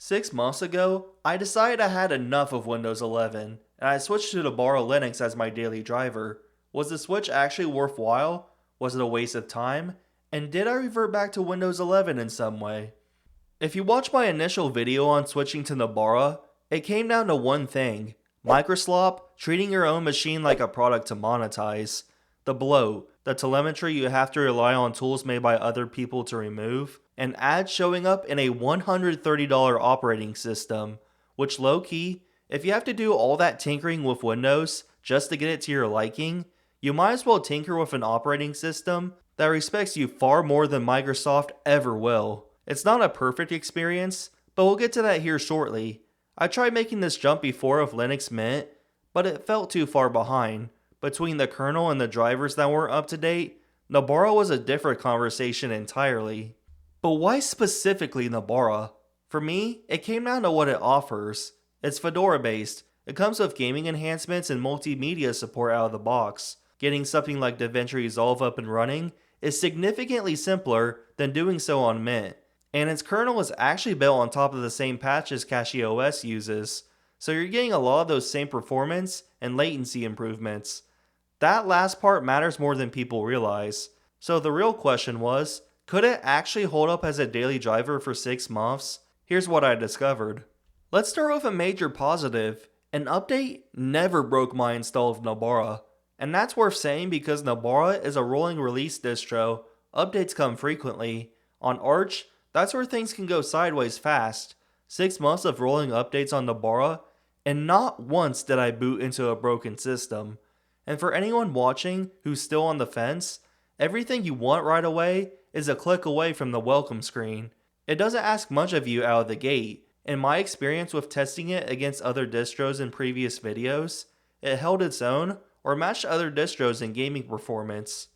6 months ago, I decided I had enough of Windows 11, and I switched to Nobara Linux as my daily driver. Was the switch actually worthwhile? Was it a waste of time? And did I revert back to Windows 11 in some way? If you watch my initial video on switching to Nobara, it came down to one thing: Microslop treating your own machine like a product to monetize. The bloat, the telemetry you have to rely on tools made by other people to remove, and ads showing up in a $130 operating system, which low-key, if you have to do all that tinkering with Windows just to get it to your liking, you might as well tinker with an operating system that respects you far more than Microsoft ever will. It's not a perfect experience, but we'll get to that here shortly. I tried making this jump before with Linux Mint, but it felt too far behind. Between the kernel and the drivers that weren't up to date, Nobara was a different conversation entirely. But why specifically Nobara? For me, it came down to what it offers. It's Fedora based. It comes with gaming enhancements and multimedia support out of the box. Getting something like DaVinci Resolve up and running is significantly simpler than doing so on Mint. And its kernel is actually built on top of the same patches CachyOS uses, so you're getting a lot of those same performance and latency improvements. That last part matters more than people realize. So the real question was, could it actually hold up as a daily driver for 6 months? Here's what I discovered. Let's start with a major positive. An update never broke my install of Nobara. And that's worth saying because Nobara is a rolling release distro. Updates come frequently. On Arch, that's where things can go sideways fast. 6 months of rolling updates on Nobara, and not once did I boot into a broken system. And for anyone watching who's still on the fence, everything you want right away is a click away from the welcome screen. It doesn't ask much of you out of the gate. In my experience with testing it against other distros in previous videos, it held its own or matched other distros in gaming performance.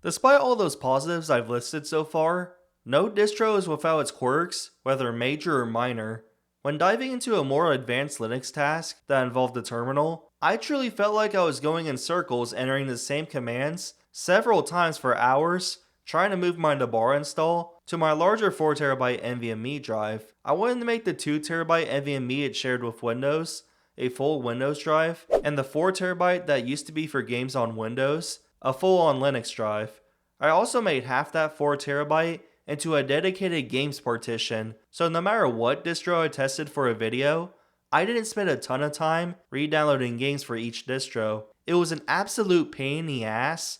Despite all those positives I've listed so far, no distro is without its quirks, whether major or minor. When diving into a more advanced Linux task that involved the terminal, I truly felt like I was going in circles entering the same commands several times for hours, trying to move my Nobara install to my larger 4TB NVMe drive. I wanted to make the 2TB NVMe it shared with Windows a full Windows drive, and the 4TB that used to be for games on Windows a full-on Linux drive. I also made half that 4TB into a dedicated games partition, so no matter what distro I tested for a video, I didn't spend a ton of time re-downloading games for each distro. It was an absolute pain in the ass,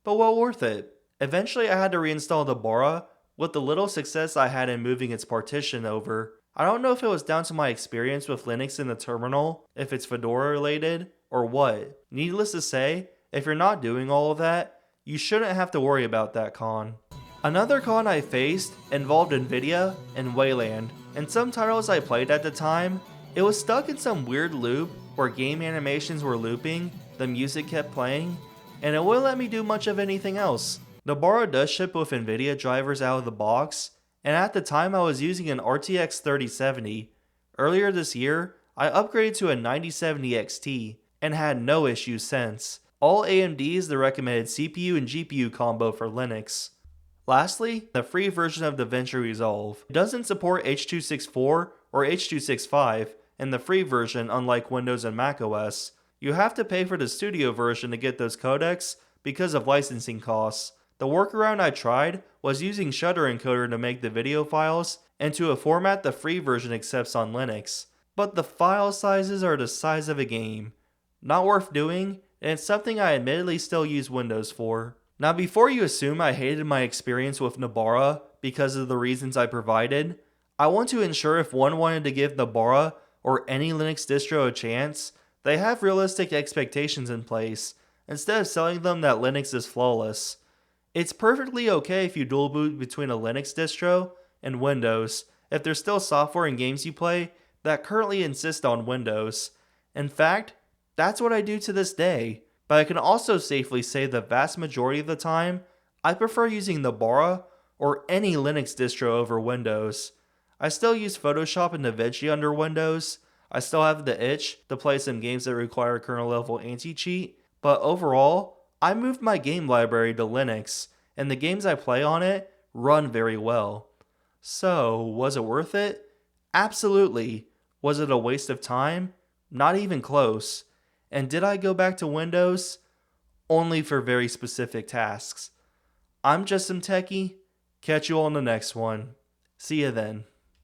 but well worth it. Eventually I had to reinstall Nobara with the little success I had in moving its partition over. I don't know if it was down to my experience with Linux in the terminal, if it's Fedora related, or what. Needless to say, if you're not doing all of that, you shouldn't have to worry about that con. Another con I faced involved Nvidia and Wayland. In some titles I played at the time, it was stuck in some weird loop where game animations were looping, the music kept playing, and it wouldn't let me do much of anything else. Nobara does ship with Nvidia drivers out of the box, and at the time I was using an RTX 3070. Earlier this year, I upgraded to a 9070 XT, and had no issues since. All AMD is the recommended CPU and GPU combo for Linux. Lastly, the free version of DaVinci Resolve. It doesn't support H.264 or H.265 in the free version, unlike Windows and macOS. You have to pay for the studio version to get those codecs because of licensing costs. The workaround I tried was using Shutter Encoder to make the video files into a format the free version accepts on Linux. But the file sizes are the size of a game. Not worth doing, and it's something I admittedly still use Windows for. Now before you assume I hated my experience with Nobara because of the reasons I provided, I want to ensure if one wanted to give Nobara or any Linux distro a chance, they have realistic expectations in place, instead of selling them that Linux is flawless. It's perfectly okay if you dual boot between a Linux distro and Windows if there's still software and games you play that currently insist on Windows. In fact, that's what I do to this day. But I can also safely say the vast majority of the time, I prefer using Nobara or any Linux distro over Windows. I still use Photoshop and DaVinci under Windows. I still have the itch to play some games that require kernel level anti-cheat, but overall, I moved my game library to Linux, and the games I play on it run very well. So, was it worth it? Absolutely. Was it a waste of time? Not even close. And did I go back to Windows? Only for very specific tasks. I'm JustSomeTechie. Catch you all in the next one. See ya then.